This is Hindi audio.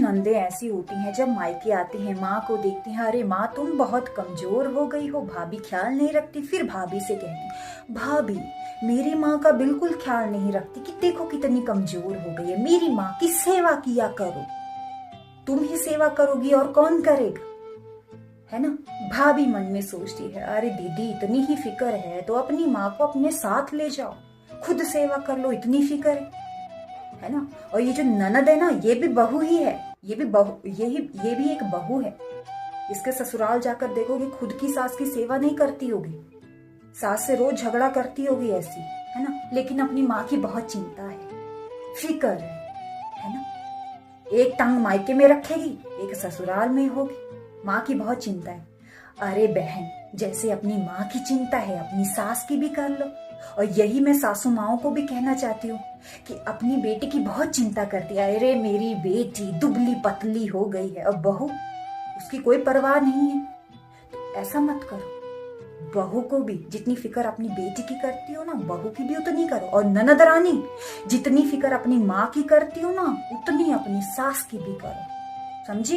नंदे ऐसी होती हैं, जब मायके आती हैं माँ को देखती हैं, अरे माँ तुम बहुत कमजोर हो गई हो, भाभी ख्याल नहीं रखती। फिर भाभी से कहती, भाभी मेरी माँ का बिल्कुल ख्याल नहीं रखती कि देखो कितनी कमजोर हो गई है, मेरी माँ की सेवा किया करो। तुम ही सेवा करोगी और कौन करेगा, है ना। भाभी मन में सोचती है, अरे दीदी इतनी ही फिक्र है तो अपनी माँ को अपने साथ ले जाओ, खुद सेवा कर लो, इतनी फिक्र है ना। और ये जो ननद है ना, ये भी बहू ही है, ये भी एक बहू है। इसके ससुराल जाकर देखोगे खुद की सास की सेवा नहीं करती होगी, सास से रोज झगड़ा करती होगी ऐसी, है ना। लेकिन अपनी माँ की बहुत चिंता है, फिक्र है ना। एक टांग मायके में रखेगी, एक ससुराल में होगी, माँ की बहुत चिंता है। अरे बहन, जैसे अपनी माँ की चिंता है अपनी सास की भी कर लो। और यही मैं सासू माओं को भी कहना चाहती हूँ कि अपनी बेटी की बहुत चिंता करती है। अरे मेरी बेटी दुबली पतली हो गई है, और बहू उसकी कोई परवाह नहीं है, तो ऐसा मत करो। बहू को भी जितनी फिक्र अपनी बेटी की करती हो ना, बहू की भी उतनी करो। और ननद रानी जितनी फिक्र अपनी माँ की करती हो ना, उतनी अपनी सास की भी करो, समझी।